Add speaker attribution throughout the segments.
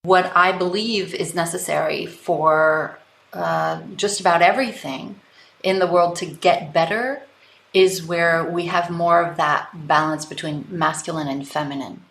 Speaker 1: what I believe is necessary for just about everything in the world to get better is where we have more of that balance between masculine and feminine.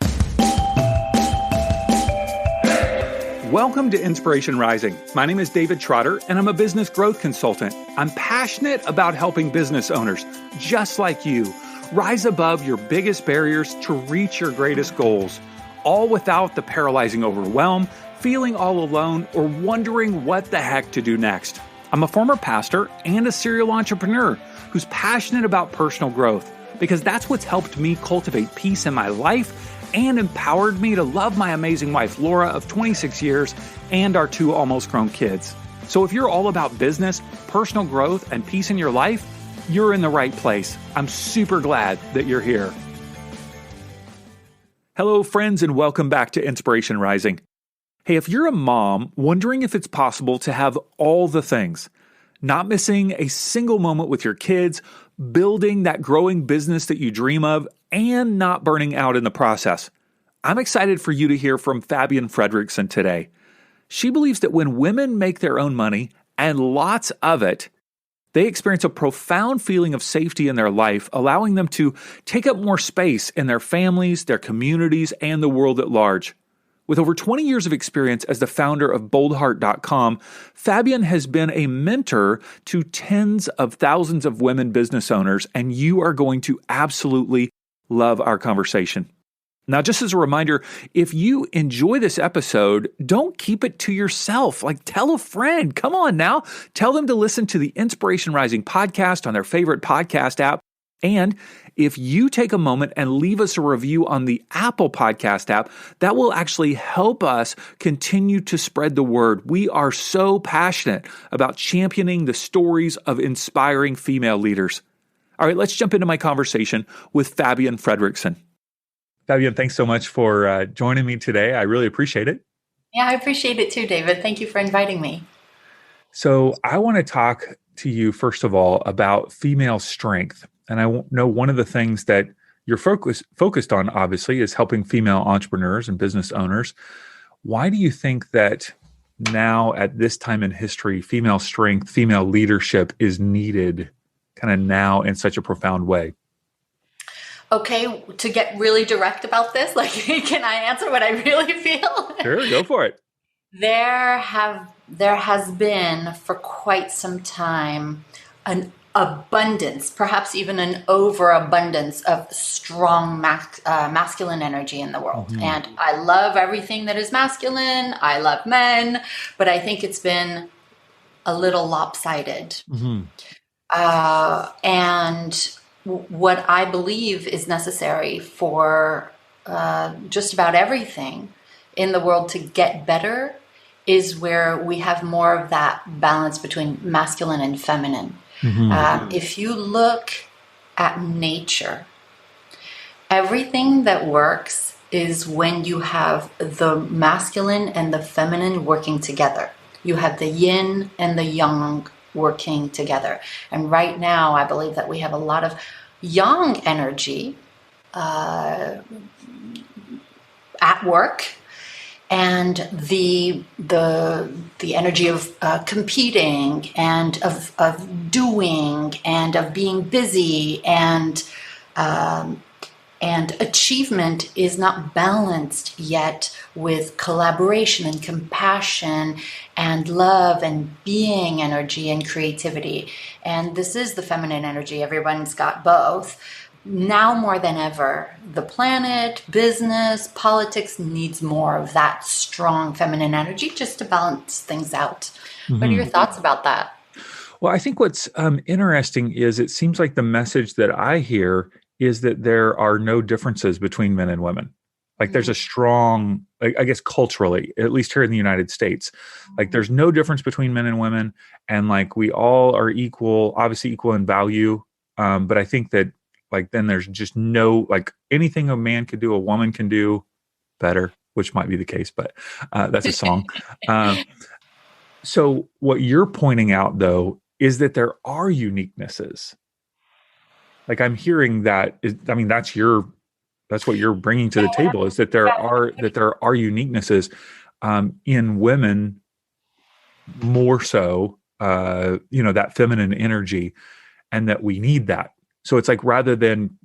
Speaker 2: Welcome to Inspiration Rising. My name is David Trotter, and I'm a business growth consultant. I'm passionate about helping business owners, just like you, rise above your biggest barriers to reach your greatest goals, all without the paralyzing overwhelm, feeling all alone, or wondering what the heck to do next. I'm a former pastor and a serial entrepreneur who's passionate about personal growth because that's what's helped me cultivate peace in my life and empowered me to love my amazing wife, Laura, of 26 years, and our 2 almost grown kids. So if you're all about business, personal growth, and peace in your life, you're in the right place. I'm super glad that you're here. Hello, friends, and welcome back to Inspiration Rising. Hey, if you're a mom wondering if it's possible to have all the things, not missing a single moment with your kids, building that growing business that you dream of, and not burning out in the process, I'm excited for you to hear from Fabienne Fredrickson today. She believes that when women make their own money, and lots of it, they experience a profound feeling of safety in their life, allowing them to take up more space in their families, their communities, and the world at large. With over 20 years of experience as the founder of boldheart.com, Fabienne has been a mentor to tens of thousands of women business owners, and you are going to absolutely love our conversation. Now, just as a reminder, if you enjoy this episode, don't keep it to yourself. Tell a friend. Come on now. Tell them to listen to the Inspiration Rising podcast on their favorite podcast app. And if you take a moment and leave us a review on the Apple Podcast app, that will actually help us continue to spread the word. We are so passionate about championing the stories of inspiring female leaders. All right, let's jump into my conversation with Fabienne Fredrickson. Fabienne, thanks so much for joining me today. I really appreciate it.
Speaker 1: Yeah, I appreciate it too, David. Thank you for inviting me.
Speaker 2: So I want to talk to you, first of all, about female strength. And I know one of the things that you're focused on, obviously, is helping female entrepreneurs and business owners. Why do you think that now, at this time in history, female strength, female leadership is needed kind of now in such a profound way?
Speaker 1: Okay, to get really direct about this, can I answer what I really feel?
Speaker 2: Sure, go for it.
Speaker 1: There has been for quite some time an abundance, perhaps even an overabundance of strong masculine energy in the world. Mm-hmm. And I love everything that is masculine. I love men, but I think it's been a little lopsided. Mm-hmm. And what I believe is necessary for just about everything in the world to get better is where we have more of that balance between masculine and feminine. Mm-hmm. If you look at nature, everything that works is when you have the masculine and the feminine working together. You have the yin and the yang working together. And right now, I believe that we have a lot of yang energy at work, and the energy of competing and of doing and of being busy and achievement is not balanced yet with collaboration and compassion and love and being energy and creativity. And this is the feminine energy. Everyone's got both. Now more than ever, the planet, business, politics needs more of that strong feminine energy just to balance things out. Mm-hmm. What are your thoughts about that?
Speaker 2: Well, I think what's interesting is it seems like the message that I hear is that there are no differences between men and women. There's a strong, I guess culturally, at least here in the United States, there's no difference between men and women. And we all are equal, obviously equal in value. But I think that then there's just no, anything a man could do, a woman can do better, which might be the case, but that's a song. So what you're pointing out though, is that there are uniquenesses. I'm hearing that that's what you're bringing to the table, is that there are uniquenesses. in women more so, that feminine energy, and that we need that. So it's like, rather than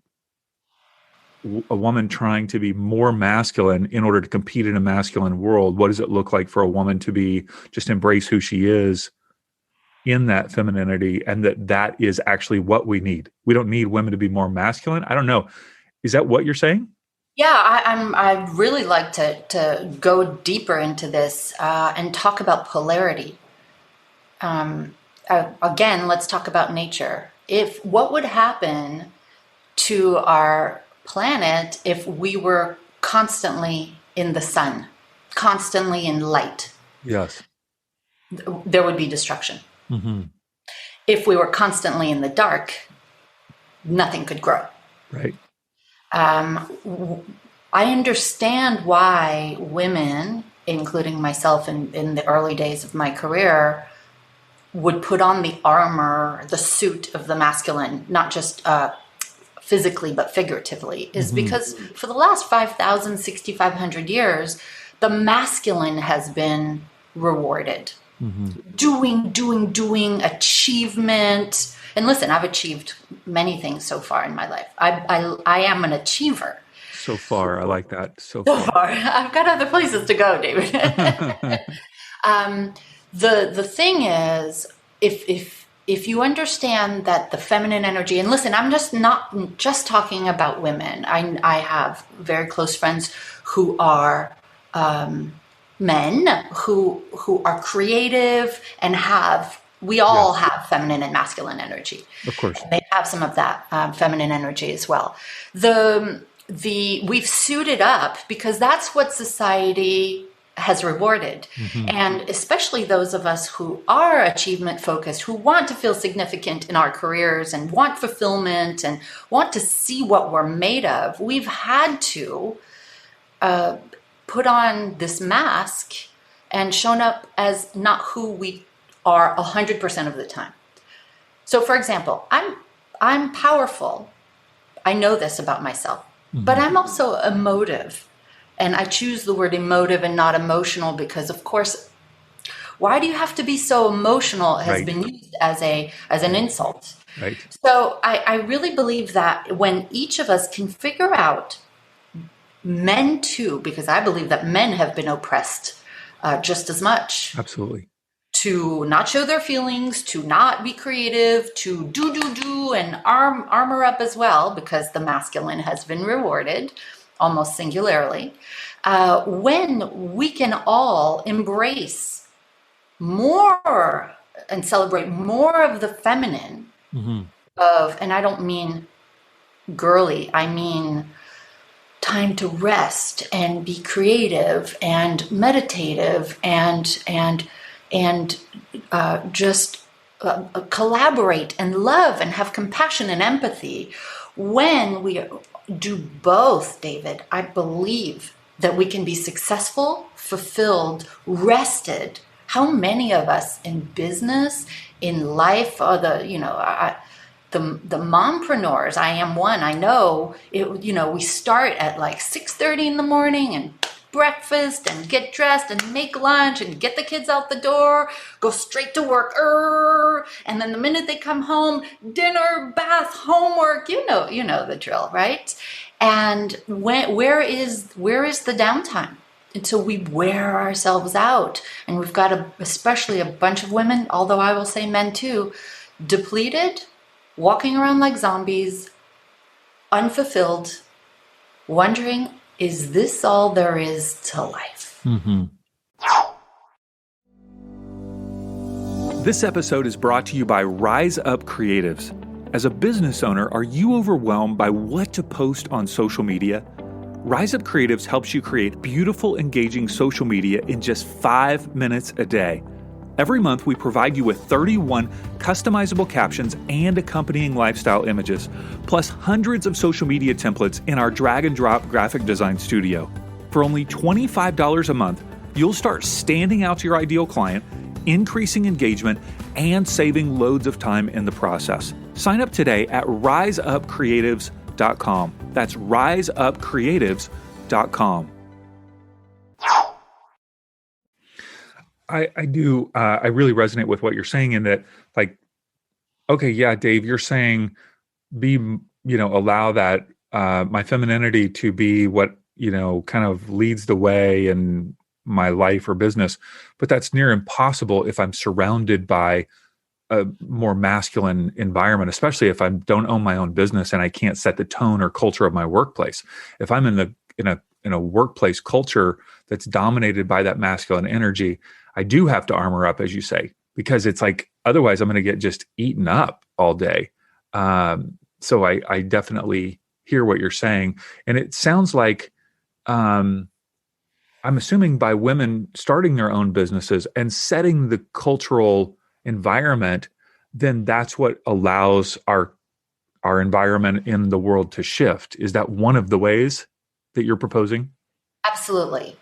Speaker 2: a woman trying to be more masculine in order to compete in a masculine world, what does it look like for a woman to be just embrace who she is in that femininity, and that is actually what we need? We don't need women to be more masculine. I don't know. Is that what you're saying?
Speaker 1: Yeah, I'd really like to go deeper into this and talk about polarity. Again, let's talk about nature. What would happen to our planet if we were constantly in the sun, constantly in light?
Speaker 2: Yes.
Speaker 1: There would be destruction.
Speaker 2: Mm-hmm.
Speaker 1: If we were constantly in the dark, nothing could grow.
Speaker 2: Right.
Speaker 1: I understand why women, including myself in the early days of my career, would put on the armor, the suit of the masculine, not just physically, but figuratively, is because for the last 5,000, 6,500 years, the masculine has been rewarded. Doing, achievement. And listen, I've achieved many things so far in my life. I am an achiever.
Speaker 2: So far, I like that. So
Speaker 1: far. I've got other places to go, David. The thing is, if you understand that the feminine energy, and listen, I'm just not just talking about women. I have very close friends who are men who are creative and we all have feminine and masculine energy.
Speaker 2: Of course.
Speaker 1: And they have some of that feminine energy as well. We've suited up because that's what society has rewarded. And especially those of us who are achievement focused, who want to feel significant in our careers and want fulfillment and want to see what we're made of, we've had to put on this mask and shown up as not who we are 100% of the time. So for example, I'm powerful. I know this about myself, but I'm also emotive. And I choose the word emotive and not emotional because, of course, why do you have to be so emotional has been used as an insult.
Speaker 2: Right.
Speaker 1: So I really believe that when each of us can figure out, men too, because I believe that men have been oppressed just as much.
Speaker 2: Absolutely.
Speaker 1: To not show their feelings, to not be creative, to do, and armor up as well, because the masculine has been rewarded almost singularly. When we can all embrace more and celebrate more of the feminine and I don't mean girly, I mean time to rest and be creative and meditative and just collaborate and love and have compassion and empathy. When we do both, David, I believe that we can be successful, fulfilled, rested. How many of us in business, in life, are the mompreneurs? I am one. I know it. We start at like 6:30 in the morning and breakfast and get dressed and make lunch and get the kids out the door, go straight to work. And then the minute they come home, dinner, bath, homework, you know the drill, right? And where is the downtime until we wear ourselves out? And we've got especially a bunch of women, although I will say men too, depleted, walking around like zombies, unfulfilled, wondering, is this all there is to life?
Speaker 2: This episode is brought to you by Rise Up Creatives. As a business owner, are you overwhelmed by what to post on social media? Rise Up Creatives helps you create beautiful, engaging social media in just 5 minutes a day. Every month, we provide you with 31 customizable captions and accompanying lifestyle images, plus hundreds of social media templates in our drag and drop graphic design studio. For only $25 a month, you'll start standing out to your ideal client, increasing engagement, and saving loads of time in the process. Sign up today at riseupcreatives.com. That's riseupcreatives.com. I do. I really resonate with what you're saying in that, like, okay, yeah, Dave, you're saying be, allow that my femininity to be what, kind of leads the way in my life or business. But that's near impossible if I'm surrounded by a more masculine environment, especially if I don't own my own business and I can't set the tone or culture of my workplace. If I'm in a workplace culture that's dominated by that masculine energy, I do have to armor up, as you say, because it's like otherwise I'm going to get just eaten up all day. So I definitely hear what you're saying, and it sounds like um, I'm assuming by women starting their own businesses and setting the cultural environment, then that's what allows our environment in the world to shift. Is that one of the ways that you're proposing?
Speaker 1: Absolutely.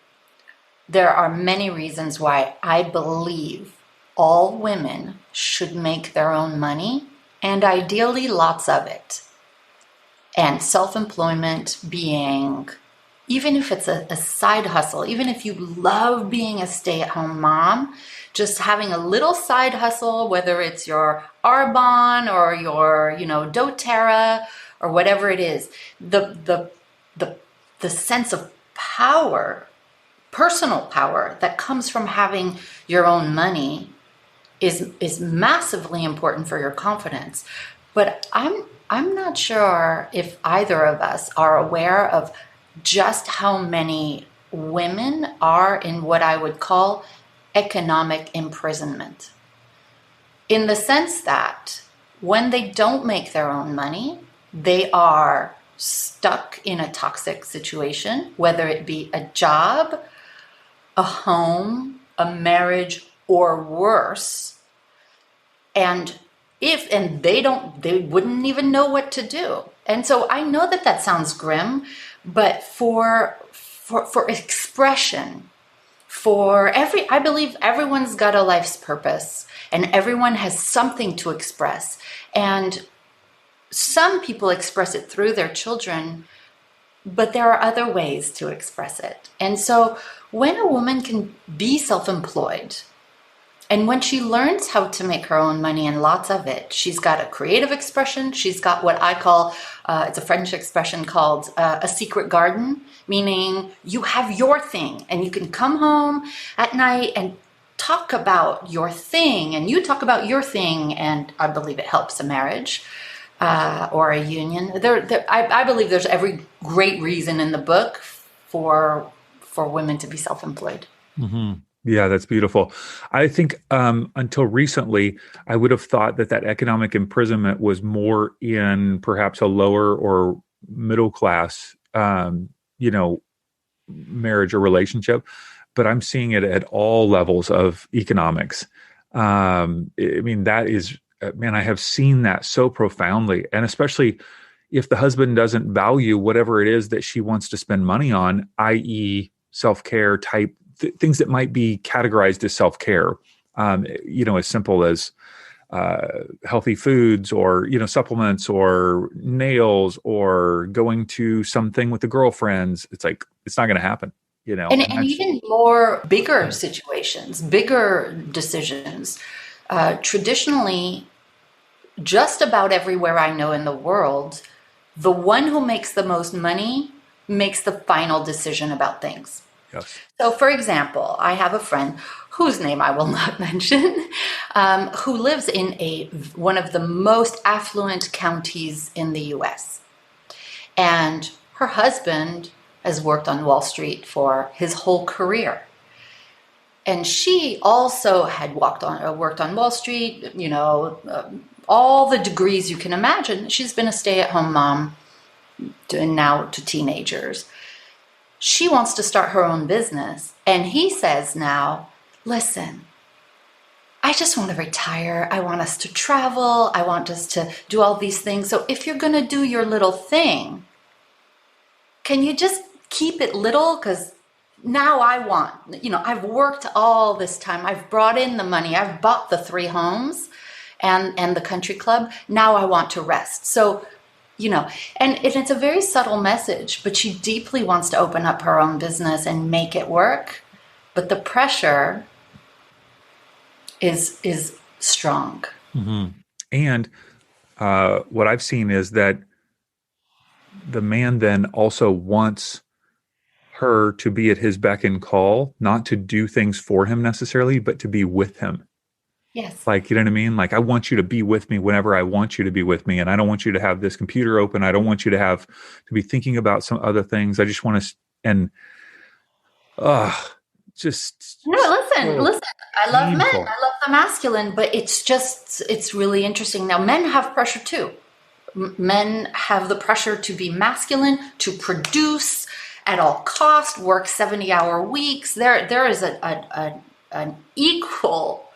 Speaker 1: There are many reasons why I believe all women should make their own money, and ideally lots of it. And self-employment being, even if it's a side hustle, even if you love being a stay-at-home mom, just having a little side hustle, whether it's your Arbonne or your, doTERRA or whatever it is, the sense of power, personal power that comes from having your own money is massively important for your confidence. But I'm not sure if either of us are aware of just how many women are in what I would call economic imprisonment. In the sense that when they don't make their own money, they are stuck in a toxic situation, whether it be a job, a home, a marriage, or worse. And they wouldn't even know what to do. And so I know that sounds grim, but for expression, I believe everyone's got a life's purpose and everyone has something to express. And some people express it through their children, but there are other ways to express it. And so when a woman can be self-employed, and when she learns how to make her own money and lots of it, she's got a creative expression. She's got what I call, it's a French expression called a secret garden, meaning you have your thing and you can come home at night and talk about your thing and you talk about your thing. And I believe it helps a marriage or a union. I believe there's every great reason in the book for women to be self-employed.
Speaker 2: Mm-hmm. Yeah, that's beautiful. I think until recently, I would have thought that economic imprisonment was more in perhaps a lower or middle class, marriage or relationship. But I'm seeing it at all levels of economics. I mean, that is, man, I have seen that so profoundly, and especially if the husband doesn't value whatever it is that she wants to spend money on, i.e., self-care type things that might be categorized as self-care, as simple as healthy foods or, supplements or nails or going to something with the girlfriends. It's like, it's not going to happen,
Speaker 1: And even more bigger situations, bigger decisions. Traditionally, just about everywhere I know in the world, the one who makes the most money makes the final decision about things.
Speaker 2: Yes.
Speaker 1: So, for example, I have a friend whose name I will not mention, who lives in one of the most affluent counties in the U.S. And her husband has worked on Wall Street for his whole career. And she also had worked on Wall Street, all the degrees you can imagine. She's been a stay-at-home mom now to teenagers. She wants to start her own business. And he says now, listen, I just want to retire. I want us to travel. I want us to do all these things. So if you're going to do your little thing, can you just keep it little? Because now I want, I've worked all this time. I've brought in the money. I've bought the 3 homes and the country club. Now I want to rest. So and it's a very subtle message, but she deeply wants to open up her own business and make it work. But the pressure is strong.
Speaker 2: Mm-hmm. And what I've seen is that the man then also wants her to be at his beck and call, not to do things for him necessarily, but to be with him.
Speaker 1: Yes.
Speaker 2: Like, you know what I mean? Like, I want you to be with me whenever I want you to be with me. And I don't want you to have this computer open. I don't want you to be thinking about some other things. I just want to, and, uh, just
Speaker 1: No, listen. I love men.
Speaker 2: painful.
Speaker 1: I love the masculine, but it's really interesting. Now, men have pressure too. Men have the pressure to be masculine, to produce at all cost, work 70-hour weeks. There is an equal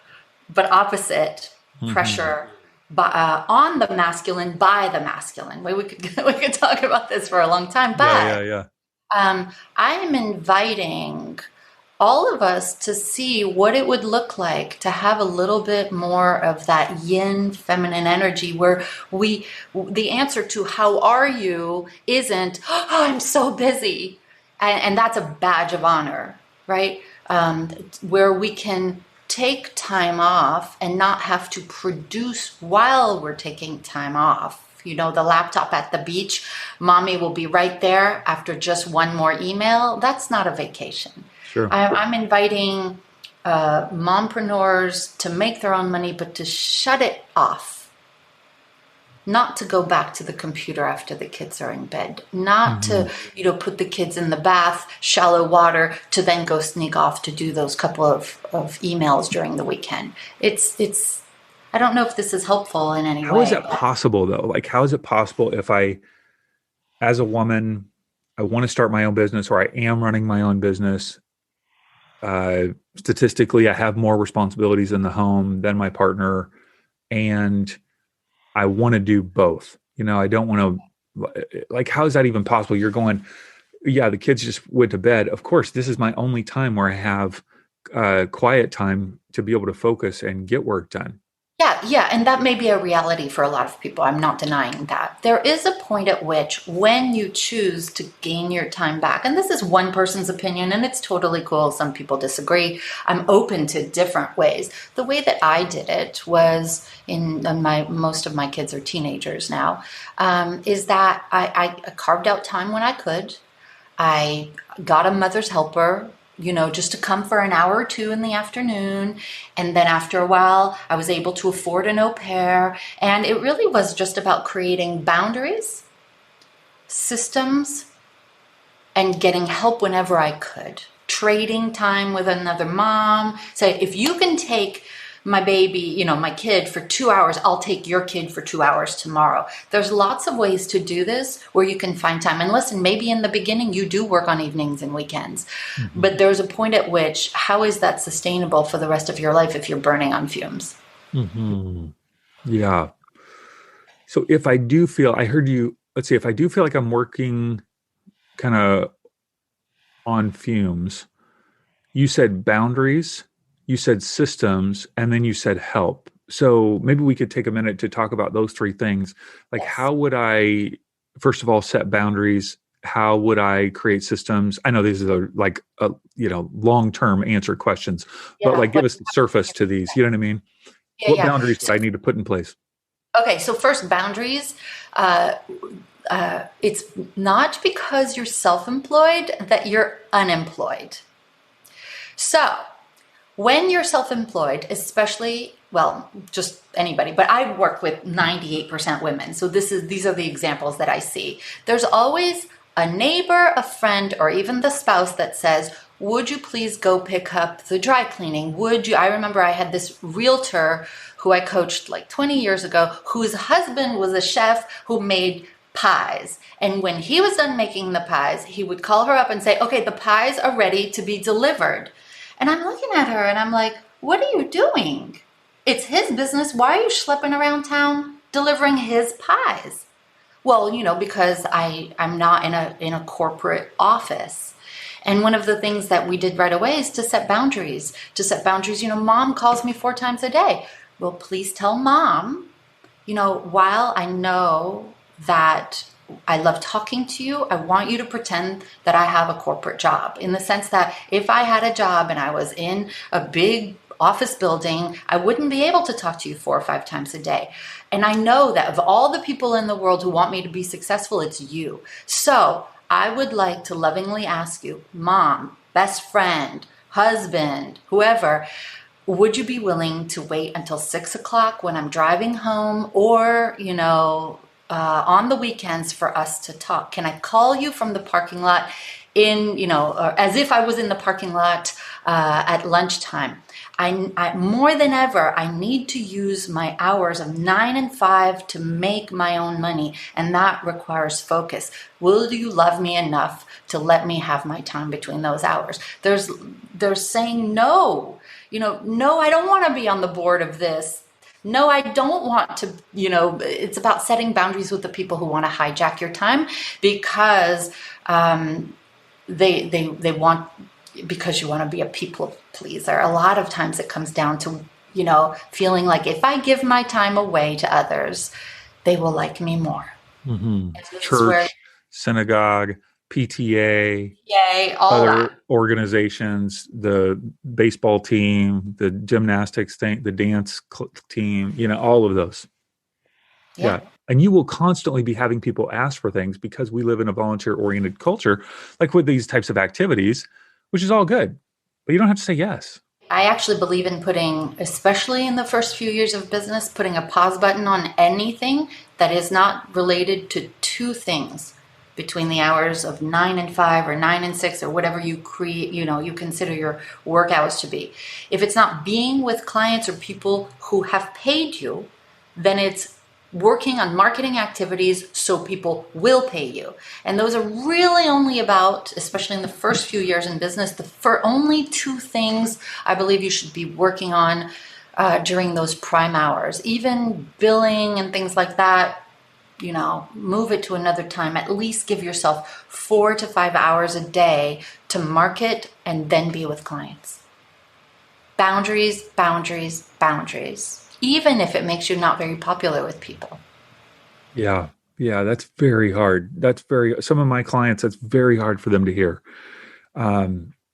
Speaker 1: but opposite pressure on the masculine by the masculine. We could talk about this for a long time, but
Speaker 2: Yeah.
Speaker 1: I am inviting all of us to see what it would look like to have a little bit more of that yin feminine energy, where the answer to how are you isn't, oh, I'm so busy. And that's a badge of honor, right? Where we can take time off and not have to produce while we're taking time off. The laptop at the beach, mommy will be right there after just one more email. That's not a vacation.
Speaker 2: Sure.
Speaker 1: I'm inviting mompreneurs to make their own money, but to shut it off. Not to go back to the computer after the kids are in bed. Not to, put the kids in the bath, shallow water, to then go sneak off to do those couple of emails during the weekend. It's. I don't know if this is helpful in any way.
Speaker 2: How is that possible though? Like, how is it possible if as a woman, I want to start my own business, or I am running my own business? Statistically, I have more responsibilities in the home than my partner, and I want to do both. I don't want to, like, how is that even possible? You're going, yeah, the kids just went to bed. Of course, this is my only time where I have quiet time to be able to focus and get work done.
Speaker 1: Yeah, and that may be a reality for a lot of people. I'm not denying that. There is a point at which, when you choose to gain your time back, and this is one person's opinion, and it's totally cool. Some people disagree. I'm open to different ways. The way that I did it was, most of my kids are teenagers now, is that I carved out time when I could. I got a mother's helper, just to come for an hour or two in the afternoon. And then after a while, I was able to afford an au pair. And it really was just about creating boundaries, systems, and getting help whenever I could. Trading time with another mom. Say, if you can take my baby, my kid for 2 hours, I'll take your kid for 2 hours tomorrow. There's lots of ways to do this where you can find time. And listen, maybe in the beginning you do work on evenings and weekends, but there's a point at which, how is that sustainable for the rest of your life if you're burning on fumes?
Speaker 2: Yeah. So if I do feel, I heard you, let's see, if I do feel like I'm working kind of on fumes, you said boundaries, you said systems, and then you said help. So maybe we could take a minute to talk about those three things. Like, yes. How would I, first of all, set boundaries? How would I create systems? I know these are long-term answer questions, but give us the surface to these. You know what I mean? Yeah, what boundaries do I need to put in place?
Speaker 1: Okay, so first, boundaries. It's not because you're self-employed that you're unemployed. So when you're self-employed, especially, just anybody, but I work with 98% women. So these are the examples that I see. There's always a neighbor, a friend, or even the spouse that says, would you please go pick up the dry cleaning? I remember I had this realtor who I coached like 20 years ago, whose husband was a chef who made pies. And when he was done making the pies, he would call her up and say, okay, the pies are ready to be delivered. And I'm looking at her and I'm like, what are you doing? It's his business. Why are you schlepping around town delivering his pies? Well, because I'm not in a corporate office. And one of the things that we did right away is to set boundaries. Mom calls me 4 times a day. Well, please tell mom, while I know that I love talking to you, I want you to pretend that I have a corporate job, in the sense that if I had a job and I was in a big office building, I wouldn't be able to talk to you 4 or 5 times a day. And I know that of all the people in the world who want me to be successful, it's you. So I would like to lovingly ask you, mom, best friend, husband, whoever, would you be willing to wait until 6 o'clock when I'm driving home, or, on the weekends for us to talk? Can I call you from the parking lot or as if I was in the parking lot at lunchtime? I more than ever, I need to use my hours of 9 and 5 to make my own money, and that requires focus. Will you love me enough to let me have my time between those hours? They're saying no. No, I don't want to be on the board of this. No, I don't want to, it's about setting boundaries with the people who want to hijack your time, because they want, because you want to be a people pleaser. A lot of times it comes down to, feeling like if I give my time away to others, they will like me more.
Speaker 2: Mm-hmm. Church, synagogue, PTA,
Speaker 1: all
Speaker 2: other
Speaker 1: that.
Speaker 2: organizations, the baseball team, the gymnastics thing, the dance team, all of those. Yeah. And you will constantly be having people ask for things, because we live in a volunteer-oriented culture, like with these types of activities, which is all good, but you don't have to say yes.
Speaker 1: I actually believe in putting, especially in the first few years of business, putting a pause button on anything that is not related to 2 things between the hours of 9 and 5 or 9 and 6 or whatever you create, you consider your work hours to be. If it's not being with clients or people who have paid you, then it's working on marketing activities so people will pay you. And those are really only about, especially in the first few years in business, for only 2 things I believe you should be working on during those prime hours. Even billing and things like that, move it to another time. At least give yourself 4 to 5 hours a day to market and then be with clients. Boundaries, boundaries, boundaries. Even if it makes you not very popular with people.
Speaker 2: Yeah, that's very hard. Some of my clients, that's very hard for them to hear.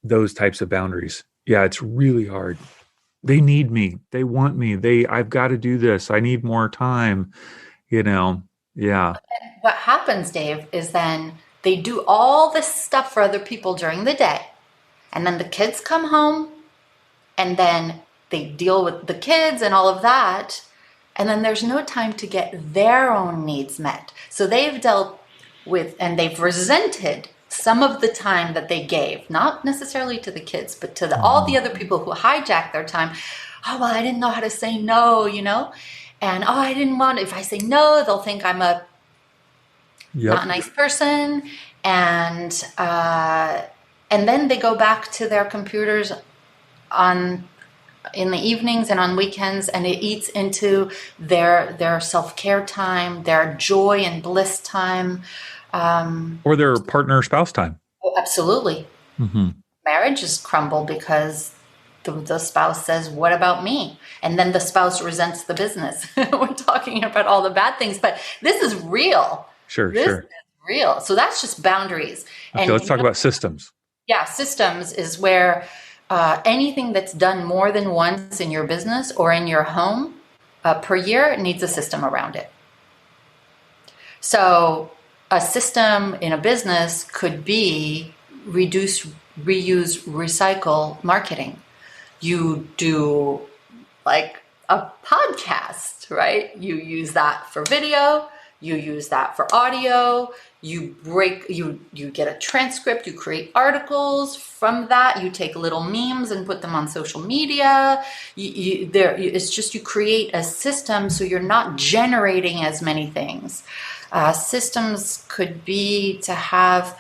Speaker 2: Those types of boundaries. Yeah, it's really hard. They need me. They want me. I've got to do this. I need more time, Yeah.
Speaker 1: And what happens, Dave, is then they do all this stuff for other people during the day. And then the kids come home, and then they deal with the kids and all of that. And then there's no time to get their own needs met. So they've dealt with, and they've resented some of the time that they gave, not necessarily to the kids, but to all the other people who hijacked their time. Oh, well, I didn't know how to say no, And, I didn't want, if I say no, they'll think I'm a not nice person. And then they go back to their computers in the evenings and on weekends, and it eats into their self-care time, their joy and bliss time.
Speaker 2: Or their partner spouse time.
Speaker 1: Oh, absolutely.
Speaker 2: Mm-hmm.
Speaker 1: Marriages crumble because the spouse says, what about me? And then the spouse resents the business. We're talking about all the bad things, but this is real.
Speaker 2: Sure.
Speaker 1: This is real. So that's just boundaries.
Speaker 2: Okay, let's talk about systems.
Speaker 1: Yeah, systems is where anything that's done more than once in your business or in your home per year needs a system around it. So a system in a business could be reduce, reuse, recycle marketing. You do like a podcast, right? You use that for video, you use that for audio, you get a transcript, you create articles from that, you take little memes and put them on social media. It's just you create a system so you're not generating as many things. Systems could be to have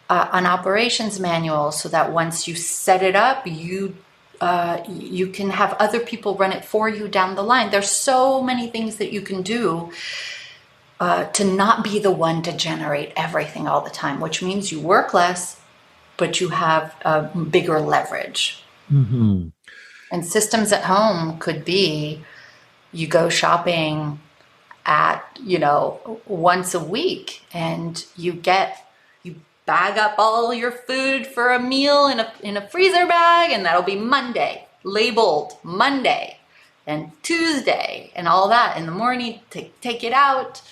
Speaker 1: an operations manual so that once you set it up, you can have other people run it for you down the line. There's so many things that you can do to not be the one to generate everything all the time, which means you work less, but you have bigger leverage.
Speaker 2: Mm-hmm.
Speaker 1: And systems at home could be you go shopping at, once a week, and you bag up all your food for a meal in a freezer bag, and that'll be Monday. labeled Monday and Tuesday and all that. In the morning, take it out.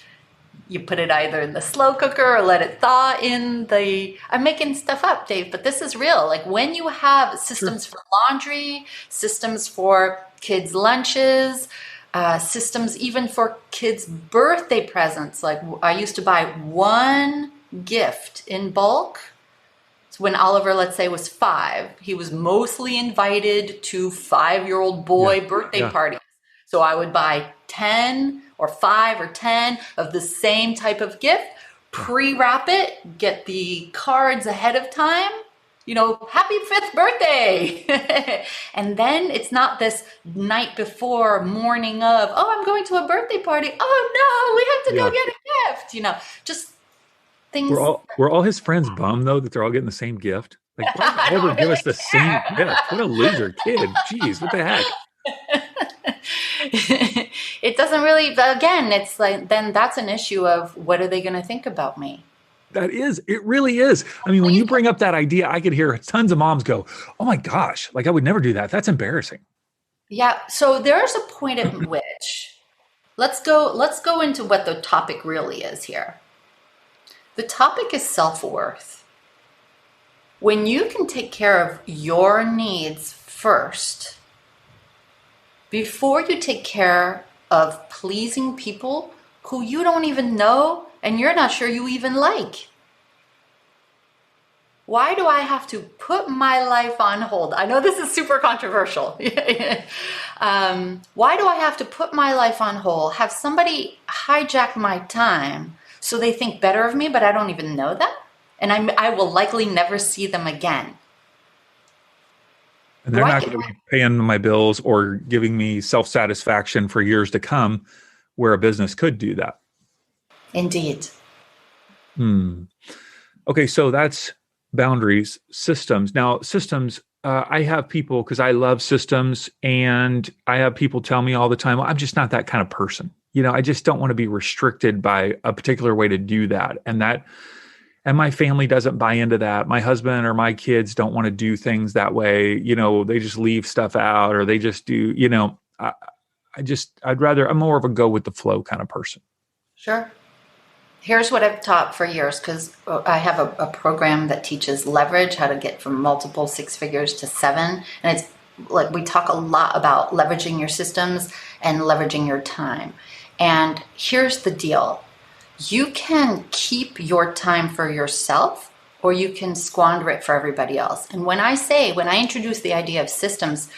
Speaker 1: You put it either in the slow cooker or let it thaw in the... I'm making stuff up, Dave, but this is real. Like when you have systems for laundry, systems for kids' lunches, systems even for kids' birthday presents. Like I used to buy one gift in bulk. So when Oliver, let's say, was 5, he was mostly invited to 5-year-old boy birthday parties. So I would buy 10 or 5 or 10 of the same type of gift, pre-wrap it, get the cards ahead of time, happy 5th birthday. And then it's not this night before, morning of, I'm going to a birthday party. Oh no, we have to go get a gift, just things.
Speaker 2: Were all his friends bummed though that they're all getting the same gift? Like, why don't ever give us the same gift? What a loser kid. Jeez, what the heck?
Speaker 1: It doesn't really, again, it's like, then that's an issue of what are they going to think about me?
Speaker 2: It really is. I mean, when you bring up that idea, I could hear tons of moms go, oh my gosh, like I would never do that. That's embarrassing.
Speaker 1: Yeah. So there's a point at which let's go into what the topic really is here. The topic is self-worth. When you can take care of your needs first, before you take care of pleasing people who you don't even know and you're not sure you even like. Why do I have to put my life on hold? I know this is super controversial. Why do I have to put my life on hold, have somebody hijack my time so they think better of me, but I don't even know them? And I will likely never see them again.
Speaker 2: And they're not going to be paying my bills or giving me self-satisfaction for years to come, where a business could do that.
Speaker 1: Indeed.
Speaker 2: Okay, so that's boundaries, systems. Now, systems, I have people, because I love systems, and I have people tell me all the time, well, I'm just not that kind of person. I just don't want to be restricted by a particular way to do that. And my family doesn't buy into that. My husband or my kids don't want to do things that way. They just leave stuff out, or they just do, I'm more of a go with the flow kind of person.
Speaker 1: Sure. Here's what I've taught for years, because I have a program that teaches leverage, how to get from multiple 6 figures to 7. And it's like, we talk a lot about leveraging your systems and leveraging your time. And here's the deal. You can keep your time for yourself, or you can squander it for everybody else. And when I introduce the idea of systems,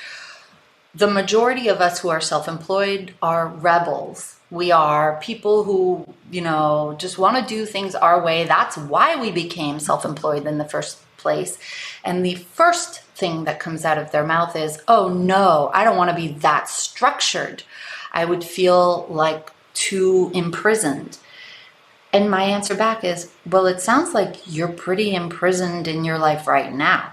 Speaker 1: the majority of us who are self-employed are rebels. We are people who, just want to do things our way. That's why we became self-employed in the first place. And the first thing that comes out of their mouth is, oh no, I don't want to be that structured. I would feel like too imprisoned. And my answer back is, well, it sounds like you're pretty imprisoned in your life right now.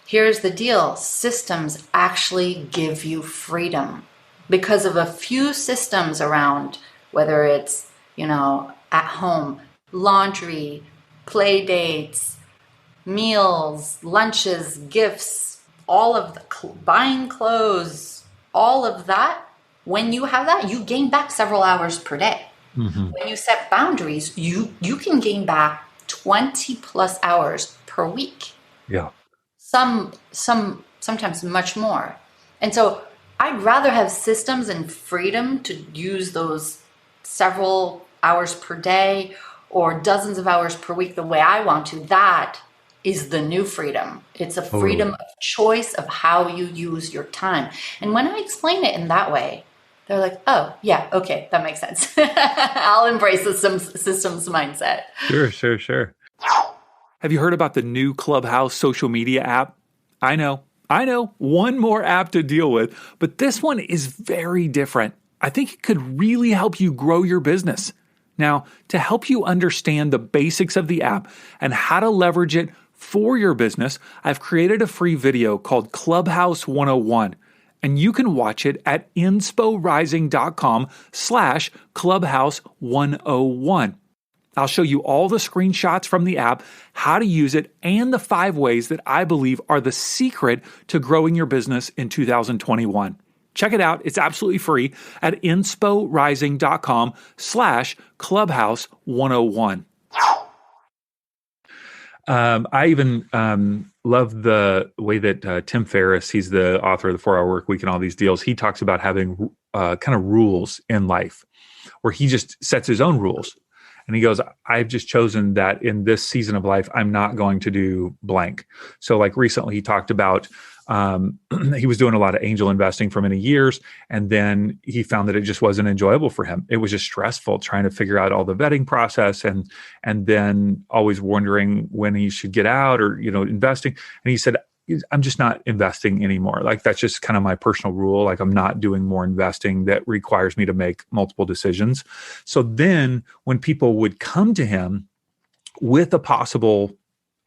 Speaker 1: Here's the deal. Systems actually give you freedom because of a few systems around, whether it's, at home, laundry, play dates, meals, lunches, gifts, all of the buying clothes, all of that. When you have that, you gain back several hours per day. Mm-hmm. When you set boundaries, you can gain back 20 plus hours per week.
Speaker 2: Yeah.
Speaker 1: Sometimes much more. And so I'd rather have systems and freedom to use those several hours per day or dozens of hours per week the way I want to. That is the new freedom. It's a freedom of choice of how you use your time. And when I explain it in that way, they're like, oh, yeah, okay, that makes sense. I'll embrace the systems mindset.
Speaker 2: Sure. Have you heard about the new Clubhouse social media app? I know, one more app to deal with, but this one is very different. I think it could really help you grow your business. Now, to help you understand the basics of the app and how to leverage it for your business, I've created a free video called Clubhouse 101. And you can watch it at insporising.com/Clubhouse101. I'll show you all the screenshots from the app, how to use it, and the 5 ways that I believe are the secret to growing your business in 2021. Check it out. It's absolutely free at insporising.com/clubhouse101. I even love the way that Tim Ferriss, he's the author of the 4-Hour Work Week and all these deals. He talks about having kind of rules in life where he just sets his own rules. And he goes, I've just chosen that in this season of life, I'm not going to do blank. So like recently he talked about, he was doing a lot of angel investing for many years. And then he found that it just wasn't enjoyable for him. It was just stressful trying to figure out all the vetting process and then always wondering when he should get out or, investing. And he said, I'm just not investing anymore. Like that's just kind of my personal rule. Like I'm not doing more investing that requires me to make multiple decisions. So then when people would come to him with a possible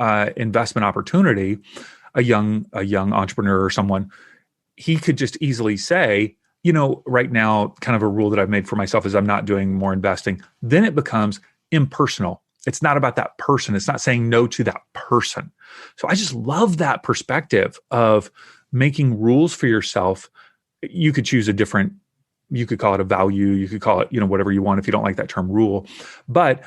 Speaker 2: investment opportunity, a young entrepreneur or someone, he could just easily say, right now, kind of a rule that I've made for myself is I'm not doing more investing. Then it becomes impersonal. It's not about that person. It's not saying no to that person. So I just love that perspective of making rules for yourself. You could choose you could call it a value. You could call it, whatever you want if you don't like that term rule. But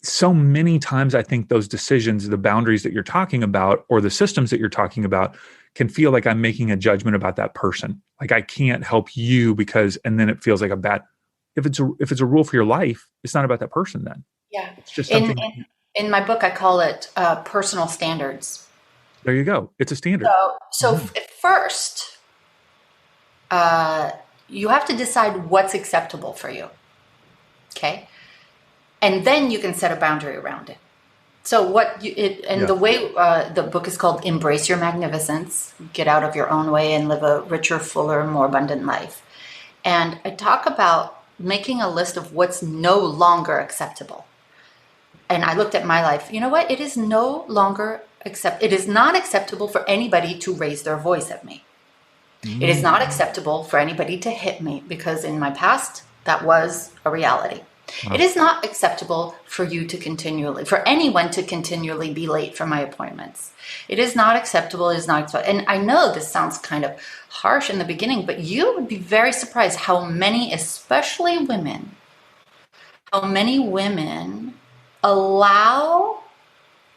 Speaker 2: so many times I think those decisions, the boundaries that you're talking about or the systems that you're talking about can feel like I'm making a judgment about that person. Like I can't help you and then it feels like a bad, if it's a rule for your life, it's not about that person then.
Speaker 1: Yeah.
Speaker 2: It's just something.
Speaker 1: In my book, I call it personal standards.
Speaker 2: There you go. It's a standard.
Speaker 1: So at first, you have to decide what's acceptable for you. Okay. And then you can set a boundary around it. So the way the book is called Embrace Your Magnificence, Get Out of Your Own Way and Live a Richer, Fuller, More Abundant Life. And I talk about making a list of what's no longer acceptable. And I looked at my life. You know what? It is no longer it is not acceptable for anybody to raise their voice at me. It is not acceptable for anybody to hit me because in my past, that was a reality. Wow. It is not acceptable for anyone to continually be late for my appointments. It is not acceptable. It is not acceptable. And I know this sounds kind of harsh in the beginning, but you would be very surprised how many, especially women, allow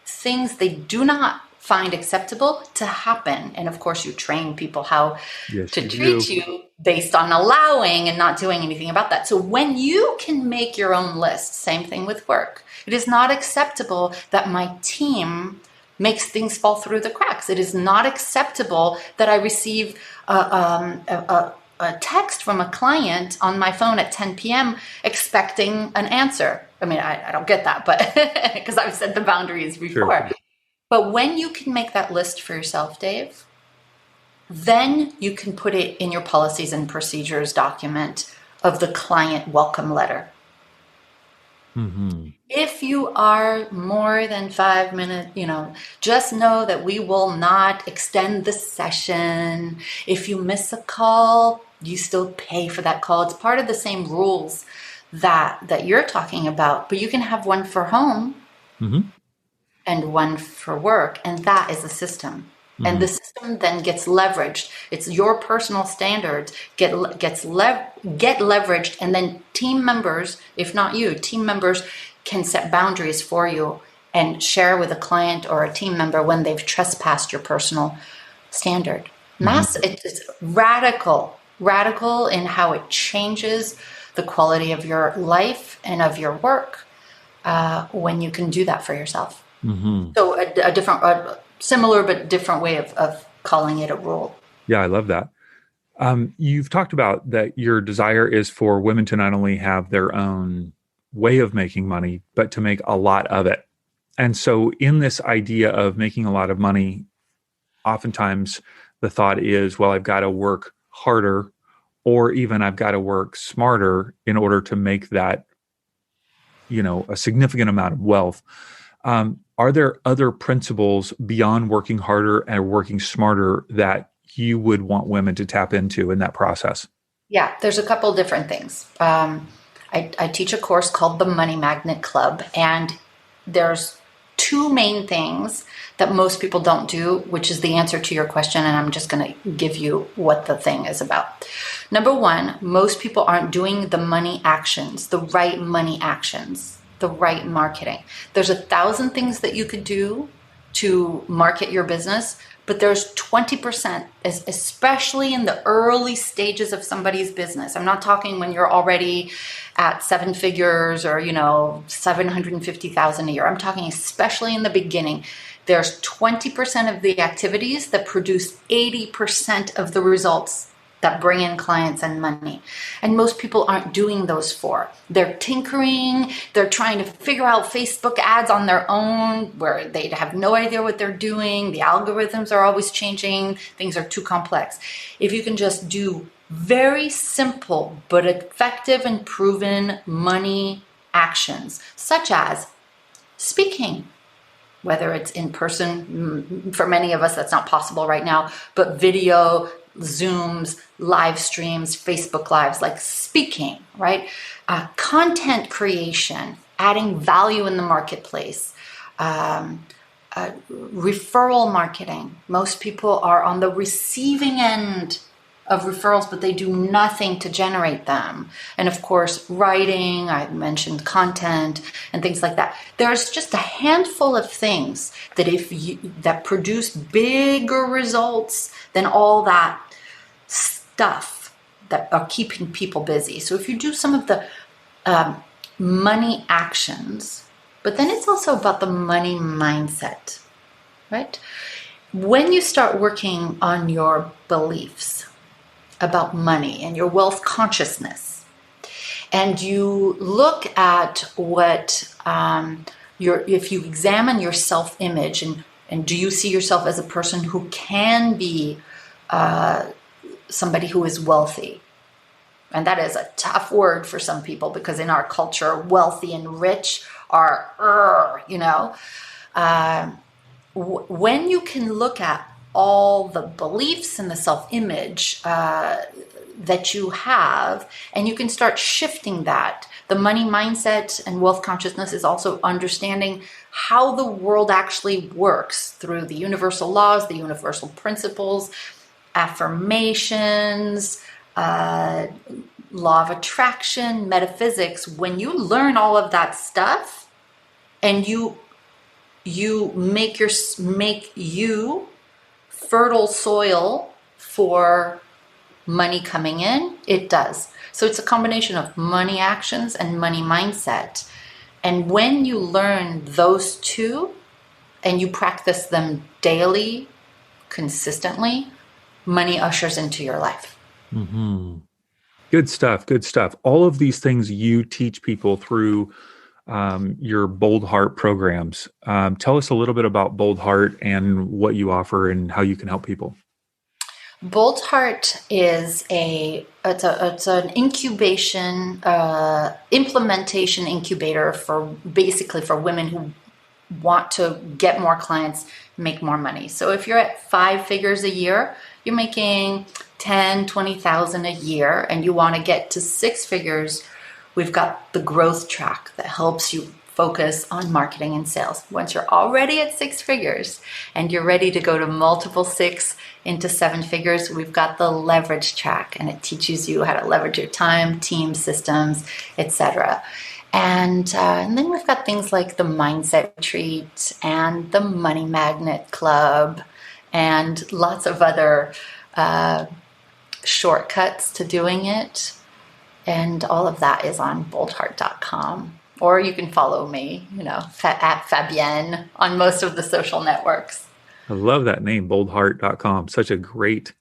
Speaker 1: things they do not find acceptable to happen. And of course, you train people how to treat you based on allowing and not doing anything about that. So when you can make your own list, same thing with work. It is not acceptable that my team makes things fall through the cracks. It is not acceptable that I receive a text from a client on my phone at 10 p.m. expecting an answer. I mean, I don't get that, but because I've set the boundaries before. Sure. But when you can make that list for yourself, Dave, then you can put it in your policies and procedures document of the client welcome letter. Mm-hmm. If you are more than 5 minutes, just know that we will not extend the session. If you miss a call, you still pay for that call. It's part of the same rules that you're talking about, but you can have one for home and one for work, and that is a system. Mm-hmm. And the system then gets leveraged. It's your personal standards get leveraged, and then team members, if not you, team members can set boundaries for you and share with a client or a team member when they've trespassed your personal standard. It's radical in how it changes the quality of your life and of your work when you can do that for yourself. Mm-hmm. So a different, similar but different way of calling it a rule.
Speaker 2: Yeah, I love that. You've talked about that your desire is for women to not only have their own way of making money, but to make a lot of it. And so in this idea of making a lot of money, oftentimes the thought is, well, I've got to work harder, or even I've got to work smarter in order to make that, a significant amount of wealth. Are there other principles beyond working harder and working smarter that you would want women to tap into in that process?
Speaker 1: Yeah, there's a couple different things. I I teach a course called the Money Magnet Club, and there's two main things that most people don't do, which is the answer to your question, and I'm just going to give you what the thing is about. Number one, most people aren't doing the money actions, the right money actions, the right marketing. There's 1,000 things that you could do to market your business, but there's 20%, especially in the early stages of somebody's business. I'm not talking when you're already at 7 figures or, 750,000 a year. I'm talking especially in the beginning. There's 20% of the activities that produce 80% of the results that bring in clients and money. And most people aren't doing those four. They're tinkering, they're trying to figure out Facebook ads on their own where they have no idea what they're doing. The algorithms are always changing, things are too complex. If you can just do very simple but effective and proven money actions, such as speaking, whether it's in person, for many of us that's not possible right now, but video, Zooms, live streams, Facebook Lives, like speaking, right? Content creation, adding value in the marketplace, referral marketing. Most people are on the receiving end of referrals, but they do nothing to generate them. And of course, writing, I mentioned content and things like that. There's just a handful of things that that produce bigger results than all that stuff that are keeping people busy. So if you do some of the money actions, but then it's also about the money mindset, right? When you start working on your beliefs about money and your wealth consciousness, and you look at what if you examine your self-image and do you see yourself as a person who can be somebody who is wealthy? And that is a tough word for some people because in our culture, wealthy and rich are, when you can look at all the beliefs and the self-image that you have, and you can start shifting that. The money mindset and wealth consciousness is also understanding how the world actually works through the universal laws, the universal principles, affirmations, law of attraction, metaphysics. When you learn all of that stuff and you make you fertile soil for money coming in, it does. So it's a combination of money actions and money mindset. And when you learn those two and you practice them daily, consistently, money ushers into your life.
Speaker 2: Mm-hmm. Good stuff. Good stuff. All of these things you teach people through your Bold Heart programs. Tell us a little bit about Bold Heart and what you offer and how you can help people.
Speaker 1: Bold Heart is it's an incubation, implementation incubator for women who want to get more clients, make more money. So if you're at 5 figures a year, you're making 10, 20,000 a year, and you want to get to 6 figures, we've got the growth track that helps you focus on marketing and sales. Once you're already at 6 figures and you're ready to go to multiple 6 into 7 figures, we've got the leverage track, and it teaches you how to leverage your time, team, systems, etc. And then we've got things like the Mindset Retreat and the Money Magnet Club and lots of other shortcuts to doing it. And all of that is on boldheart.com. Or you can follow me, at Fabienne on most of the social networks.
Speaker 2: I love that name, boldheart.com. Such a great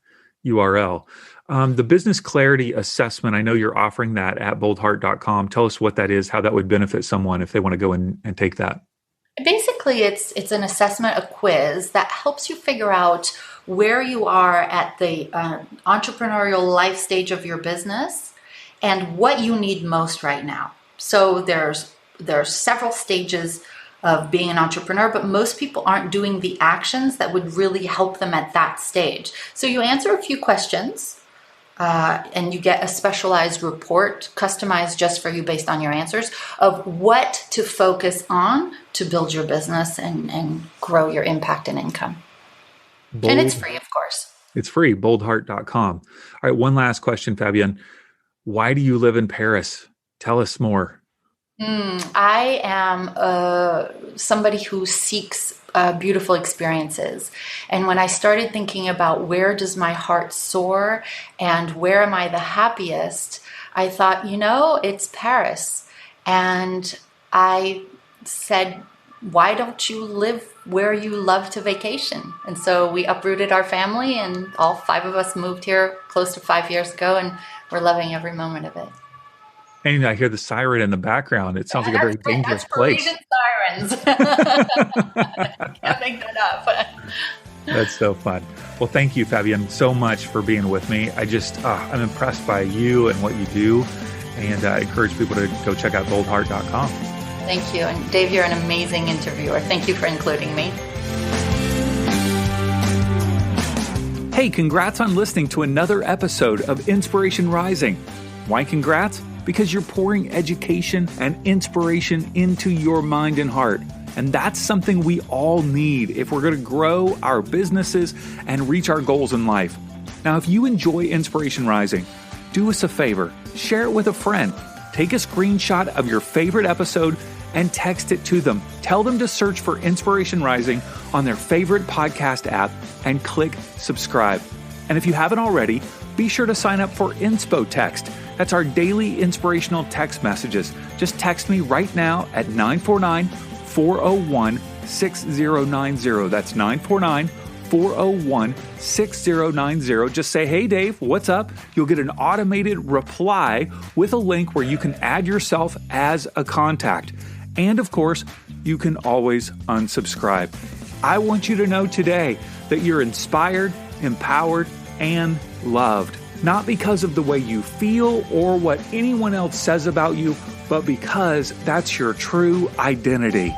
Speaker 2: URL. The business clarity assessment, I know you're offering that at boldheart.com. Tell us what that is, how that would benefit someone if they want to go and take that.
Speaker 1: Basically, it's an assessment, a quiz that helps you figure out where you are at the entrepreneurial life stage of your business and what you need most right now. So there's several stages of being an entrepreneur, but most people aren't doing the actions that would really help them at that stage. So you answer a few questions and you get a specialized report customized just for you based on your answers of what to focus on to build your business and grow your impact and income. And it's free, of course.
Speaker 2: It's free, boldheart.com. All right, one last question, Fabienne. Why do you live in Paris? Tell us more.
Speaker 1: I am somebody who seeks beautiful experiences. And when I started thinking about where does my heart soar and where am I the happiest, I thought, it's Paris. And I said, why don't you live where you love to vacation? And so we uprooted our family and all 5 of us moved here close to 5 years ago, and we're loving every moment of it.
Speaker 2: And I hear the siren in the background. It sounds like a very dangerous place.
Speaker 1: Sirens. I can't make that up.
Speaker 2: That's so fun. Well, thank you, Fabienne, so much for being with me. I'm impressed by you and what you do, and I encourage people to go check out boldheart.com.
Speaker 1: Thank you. And Dave, you're an amazing interviewer. Thank you for including me.
Speaker 2: Hey, congrats on listening to another episode of Inspiration Rising. Why congrats? Because you're pouring education and inspiration into your mind and heart. And that's something we all need if we're going to grow our businesses and reach our goals in life. Now, if you enjoy Inspiration Rising, do us a favor, share it with a friend. Take a screenshot of your favorite episode and text it to them. Tell them to search for Inspiration Rising on their favorite podcast app and click subscribe. And if you haven't already, be sure to sign up for Inspo Text. That's our daily inspirational text messages. Just text me right now at 949-401-6090. That's 949-401-6090. Just say, hey, Dave, what's up? You'll get an automated reply with a link where you can add yourself as a contact. And of course, you can always unsubscribe. I want you to know today that you're inspired, empowered, and loved. Not because of the way you feel or what anyone else says about you, but because that's your true identity.